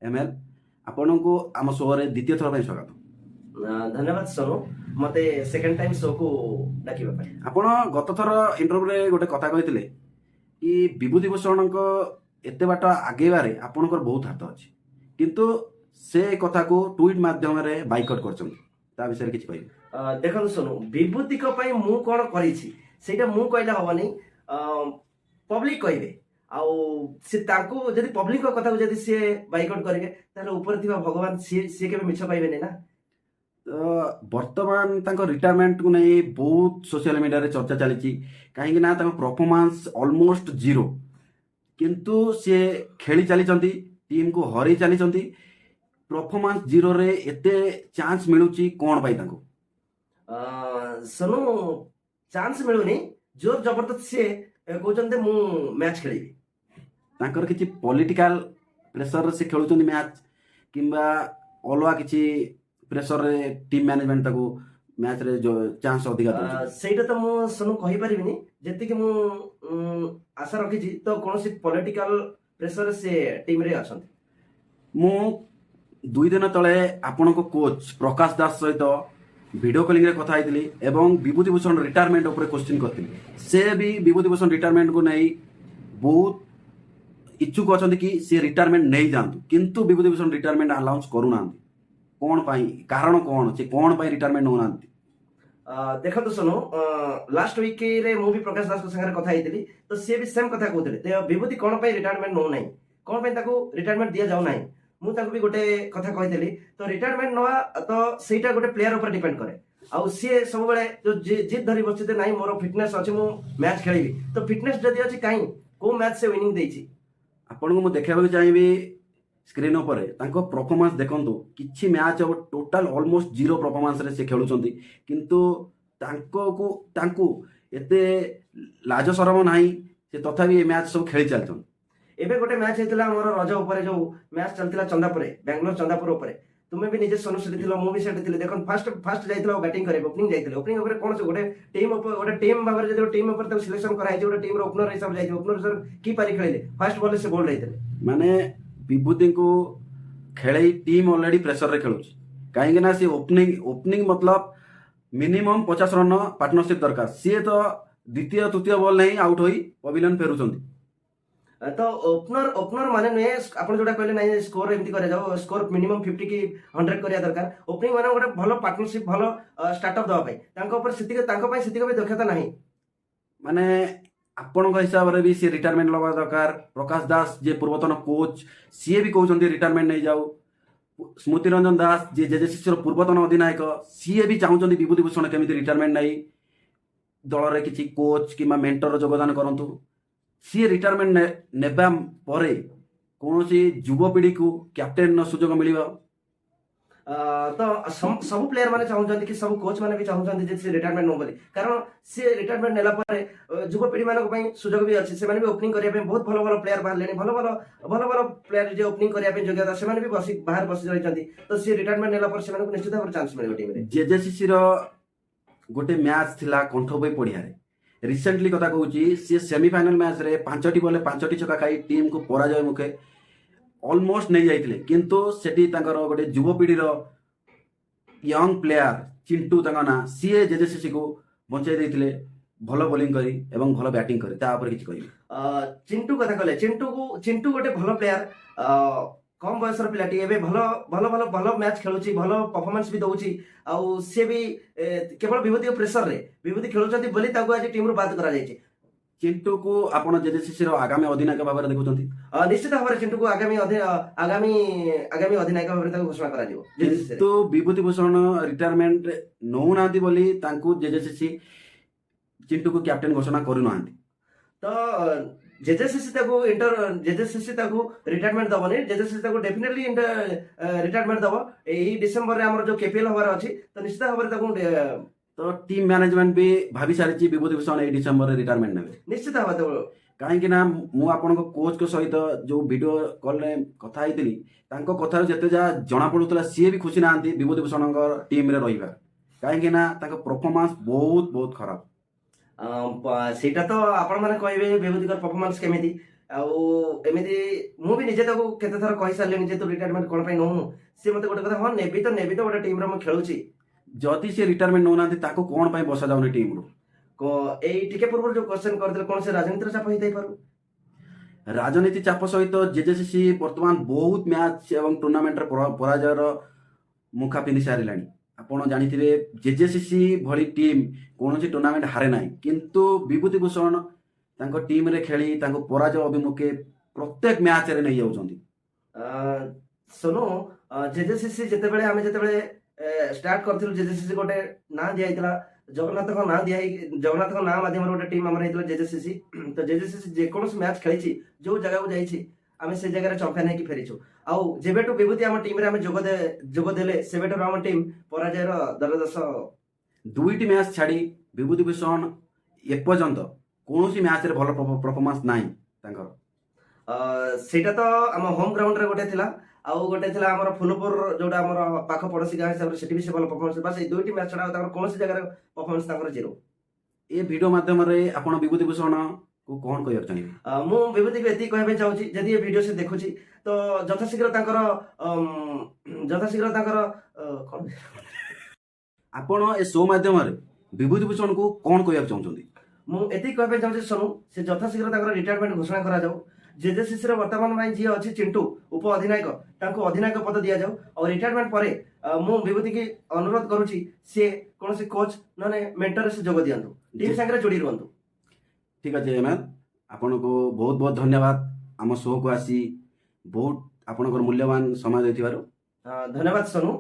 ML आपन को आम शो रे द्वितीय थर स्वागत। धन्यवाद सोनू मते सेकंड टाइम शो को डाकिबा पाई। आपण गत थर इंटरव्यू रे गोटे कथा कहिथिले कि विभूति भूषण को एते बाट आगेबारे आपनकर बहुत हाथ अछि, किंतु से कथा को ट्वीट माध्यम रे बाइकआउट करछन, ता विषय किछ कहि। देखो सोनू विभूति को पाई मु कोन करिछि सेटा मु कहला हबनी, पब्लिक कहबे आउ से तांको जदि पब्लिक को कथा को जदि से बाइकआउट करिवे ताले ऊपर थिबा भगवान से केबे मिछ पाइबे ना। तो वर्तमान तांको रिटायरमेंट को नहीं बहुत सोशल मीडिया रे चर्चा चली कहीं ना परफॉर्मेंस ऑलमोस्ट जीरो, किंतु सी खेली चली टीम को हरई चली परफॉर्मेंस जीरो रे एते चांस मिलुची कौन पाई तांको। सनु चांस मिलुनी जोर जबरदस्त से कहते मु मैच खेलिबी तांकर किछि पॉलिटिकल प्रेशर से खेलुचंदी मैच किंबा अलवा किछि प्रेशर रे टीम मैनेजमेंट ताको मैच रे जो चांस अधिक दउची सेटा तो मु सनु कहि परिबिनी जति कि मु आशा रखिछि तो कोनोसी पॉलिटिकल प्रेशर से टीम रे अछंती। मु 2 दिन तले आपण को कोच प्रकाश दास सहित वीडियो कॉलिंग रे कथा आइतली एवं विभूति भूषण रिटायरमेंट ऊपर क्वेश्चन करथिली। से भी विभूति भूषण रिटायरमेंट को नहीं बहुत इच्छुक अछंती कि से रिटायरमेंट नहीं जानतु, किंतु विभूति भूषण रिटायरमेंट अनाउंस करू नांती कौन पाई, कारण कौन से कौन पाई रिटायरमेंट हो नांती। देखो सुनो लास्ट वीक रे मु भी प्रकाश दास को संगे कथा आइतली तो से भी सेम कथा कहउतले ते विभूति कोन पाई रिटायरमेंट नो नहीं, कोन पाई ताको रिटायरमेंट दिया जाउ नहीं। मु ताको भी गोटे कथा कहितली तो रिटायरमेंट नवा तो सेटा गोटे प्लेयर ऊपर डिपेंड करे आउ सी सब बेले जो जिद धरी बचते नहीं मोर फिटनेस अछि मु मैच खेलिबी तो फिटनेस जदी अछि काई को मैच से विनिंग देछि। आपण को मु देखाबो चाहिबी स्क्रीन ऊपर तांको परफॉर्मेंस देखंतु किछि मैच अब टोटल ऑलमोस्ट जीरो परफॉर्मेंस रे से खेलुचंती, किंतु तांको एते लाज शरम नाही से तथापि ए मैच सब खेली चलछन। एबे गोटे मैच हेतिला हमर रज ऊपर जो मैच चलतिला चंदापुर बेंगलोर चंदापुर ऊपर तुमे भी निजे सोनु सेठी थिलो मु भी सेठी थिले देखन फर्स्ट जाइतिला बैटिंग करे ओपनिंग जाइतिले ओपनिंग ऊपर कोन से गोटे टीम बाबर जदि टीम ऊपर तो सिलेक्शन कराइ जे गोटे टीम रो ओपनर हिसाब जाइति ओपनर सर की पारी खेलिले फर्स्ट बॉल से बोल्ड जाइतिले माने विभूति को खेले टीम ऑलरेडी प्रेशर रे खेलुची कहीं ना सी ओपनिंग मतलब मिनिमम 50 रन पार्टनरशिप दरकार, सी तो द्वितीय तृतीय बॉल नहीं आउट होई पवेलियन फेरुचंती। तो ओपनर माने नुहे आपण जोडा कहले नाही स्कोर एमती करे जाओ स्कोर मिनिमम 50 की 100 करिया दरकार। ओपनिंग माने गोटे भलो पार्टनरशिप भलो स्टार्टअप दवा पई तांको ऊपर सितिके भी दक्षता नाही। माने आपण हिसाब रे भी सी रिटायरमेंट लगा दरकार। प्रकाश दास जे पूर्वतन कोच सी भी कहउचंती रिटायरमेंट नहीं जाऊ। स्मृति रंजन दास जे जेजेसी रो पूर्वतन अधिनायक सी भी चाहउचंती विभूति भूषण केमिति रिटायरमेंट नहीं दल रे किछि कोच किमा मेंटर योगदान करंतु। सी रिटायरमेंट नेबा परे कोनोसी युवपीढ़ी को कैप्टेन सुजोग मिलिबा तो सब प्लेयर माने चाहउचंती कि सब कोच माने भी चाहउचंती जे रिटायरमेंट नो बोली, कारण से रिटायरमेंट नेला परे युवपीढ़ी मानक पई सुजोग भी अछि। से माने भी ओपनिंग करिया पे बहुत भलो प्लेयर बाहर लेनी भलो प्लेयर जे ओपनिंग करिया पे योग्यता से माने भी बाहर बसी रहिचंती तो से रिटायरमेंट नेला पर से माने निश्चित भाव चांस मिलिबो टीम रे। जेजेसीसी रो गोटे मैच थिला कंठोबई पड़िया रे रिसेंटली कथा कहूची सी सेमीफाइनल मैच रे 5टी बॉल 5टी छक्का खाई टीम को पराजय मुखे ऑलमोस्ट नहीं जाइतिले, किंतु सेठी तांकर गोटे युवपीढ़ी रो यंग प्लेयर चिंटू तांका ना सी जेजेसीसी को बंचाई देथिले भलो बॉलिंग करी एवं भलो बैटिंग करी ता ऊपर किछ कहिबे। चिंटू कथा कहले चिंटू गोटे भलो प्लेयर कम बयसर पिलाटी एबे भलो मैच खेलुची भलो परफॉर्मेंस भी दउची आउ से भी केवल विभूति प्रेशर रे विभूति खेलुचंती बोली ताको आज टीम रो बात करा जायछि। चिंटू को आपण जेजेसीसी रो आगामी अधिनायक भाव रे देखुचंती। निश्चित भाव रे चिंटू को आगामी अधिनायक भाव रे ताको घोषणा करा जिवो। तो विभूति भूषण रिटायरमेंट नौ नांती बोली तांको जेजेसीसी चिंटू को कैप्टेन घोषणा करू नांती। तो जेजेसीसी ताको रिटायरमेंट दबनी जेजेसीसी ताको डेफिनेटली रिटायरमेंट दबो एही डिसेंबर रे हमर जो केपीएल होबार अछि तो निश्चित भाव रे ताको तो टीम मैनेजमेंट भी भाभी सारी विभूति भूषण ए डिसेंबर रे रिटायरमेंट नेबे निश्चित भाव कहीं ना मु आपण कोच को सहित जो वीडियो कॉल रे कथा आईतिली तांको कथा जते जा जना पडुतला सी भी खुशी नांती विभूति भूषण टीम रे रहिबा कहीं ना तांको परफॉर्मेंस बहुत खराब। सेटा तो आपण माने कहबे विभूति कर परफॉर्मेंस केमिति ଆଉ ଏମିତି ମୁଁ ବି ନିଜେ ତାକୁ କେତେ ଥର କହିସାରିଲିଣି ଯେ ତୁ ରିଟାୟାରମେଣ୍ଟ କ'ଣ ପାଇଁ ନଉନୁ। ସିଏ ମତେ ଗୋଟେ କଥା, ହଁ ନେବି ତ ଗୋଟେ ଟିମରେ ମୁଁ ଖେଳୁଛି। ଯଦି ସେ ରିଟାୟାରମେଣ୍ଟ ନେଉନାହାନ୍ତି ତାକୁ କ'ଣ ପାଇଁ ବସାଯାଉନି ଟିମ୍ରୁ? ଏଇ ଟିକେ ପୂର୍ବରୁ ଯୋଉ କ୍ୱେଶ୍ଚନ କରିଥିଲେ କୌଣସି ରାଜନୀତିର ଚାପ ହେଇଥାଇପାରୁ। ରାଜନୀତି ଚାପ ସହିତ ଜେଜେସିସି ବର୍ତ୍ତମାନ ବହୁତ ମ୍ୟାଚ୍ ଏବଂ ଟୁର୍ଣ୍ଣାମେଣ୍ଟରେ ପରାଜୟର ମୁଖା ପିନ୍ଧି ସାରିଲାଣି। ଆପଣ ଜାଣିଥିବେ ଜେଜେସିସି ଭଳି ଟିମ୍ କୌଣସି ଟୁର୍ଣ୍ଣାମେଣ୍ଟ ହାରେ ନାହିଁ, କିନ୍ତୁ ବିଭୂତି ଭୂଷଣ ତାଙ୍କ ଟିମ୍ରେ ଖେଳି ତାଙ୍କୁ ପରାଜୟ ଅଭିମୁଖେ ପ୍ରତ୍ୟେକ ମ୍ୟାଚ୍ରେ ନେଇଯାଉଛନ୍ତି। ଶୁଣୁ, ଜେଜେସିସି ଯେତେବେଳେ ଆମେ ଷ୍ଟାର୍ଟ କରିଥିଲୁ, ଜେଜେସିସି ଗୋଟେ ନାଁ ଦିଆଯାଇଥିଲା, ଜଗନ୍ନାଥଙ୍କ ନାଁ ମାଧ୍ୟମରେ ଗୋଟେ ଟିମ୍ ଆମର ହେଇଥିଲା ଜେଜେସିସି। ତ ଜେଜେସିସି ଯେକୌଣସି ମ୍ୟାଚ୍ ଖେଳିଛି, ଯୋଉ ଜାଗାକୁ ଯାଇଛି ଆମେ ସେ ଜାଗାରେ ଚମ୍ପିଆନ ହେଇକି ଫେରିଛୁ। ଆଉ ଯେବେଠୁ ବିଭୂତି ଆମ ଟିମ୍ରେ ଆମେ ଯୋଗ ଦେଲେ ସେବେଠାରୁ ଆମ ଟିମ୍ ପରାଜୟର ଦରଦଶ। 2ଟି ମ୍ୟାଚ୍ ଛାଡ଼ି ବିଭୂତି ଭୂଷଣ ଏପର୍ଯ୍ୟନ୍ତ କୌଣସି ମ୍ୟାଚ୍ରେ ଭଲ ପରଫର୍ମାନ୍ସ ନାହିଁ ତାଙ୍କର। ସେଇଟା ତ ଆମ ହୋମ୍ ଗ୍ରାଉଣ୍ଡରେ ଗୋଟେ ଥିଲା, ଆଉ ଗୋଟେ ଥିଲା ଆମର ଫୁଲପୁର, ଯୋଉଟା ଆମର ପାଖ ପଡ଼ୋଶୀ ଗାଁ ହିସାବରେ, ସେଠି ବି ସେ ଭଲ ପରଫର୍ମାନ୍ସ। ବାସ୍ ଏଇ 2ଟି ମ୍ୟାଚ୍ ଛଡ଼ା ଆଉ ତାଙ୍କର କୌଣସି ଜାଗାରେ ପରଫର୍ମାନ୍ସ ତାଙ୍କର ଜିରୋ। ଏ ଭିଡ଼ିଓ ମାଧ୍ୟମରେ ଆପଣ ବିଭୂତି ଭୂଷଣକୁ କ'ଣ କହିବାକୁ ଚାହିଁବେ? ମୁଁ ବିଭୂତିକୁ ଏତିକି କହିବା ପାଇଁ ଚାହୁଁଛି, ଯଦି ଏ ଭିଡ଼ିଓ ସେ ଦେଖୁଛି ତ ଯଥାଶୀଘ୍ର ତାଙ୍କର କ'ଣ ଆପଣ ଏ ଶୋ ମାଧ୍ୟମରେ ବିଭୂତି ଭୂଷଣକୁ କ'ଣ କହିବାକୁ ଚାହୁଁଛନ୍ତି? ମୁଁ ଏତିକି କହିବା ପାଇଁ ଚାହୁଁଛି, ଶୁଣୁ, ସେ ଯଥାଶୀଘ୍ର ତାଙ୍କର ରିଟାୟାରମେଣ୍ଟ ଘୋଷଣା କରାଯାଉ। ଜେଜେସିସିର ବର୍ତ୍ତମାନ ପାଇଁ ଯିଏ ଅଛି ଚିଣ୍ଟୁ ଉପ ଅଧିନାୟକ, ତାଙ୍କୁ ଅଧିନାୟକ ପଦ ଦିଆଯାଉ। ଆଉ ରିଟାୟାରମେଣ୍ଟ ପରେ ମୁଁ ବିଭୂତିକି ଅନୁରୋଧ କରୁଛି, ସିଏ କୌଣସି କୋଚ୍ ନହେଲେ ମେଣ୍ଟରରେ ସେ ଯୋଗ ଦିଅନ୍ତୁ, ଟିମ୍ ସାଙ୍ଗରେ ଯୋଡ଼ି ରୁହନ୍ତୁ। ଠିକ୍ ଅଛି ଏମେନ୍, ଆପଣଙ୍କୁ ବହୁତ ବହୁତ ଧନ୍ୟବାଦ ଆମ ଶୋକୁ ଆସି ବହୁତ ଆପଣଙ୍କର ମୂଲ୍ୟବାନ ସମୟ ଦେଇଥିବାରୁ। ଧନ୍ୟବାଦ ସୋନୁ।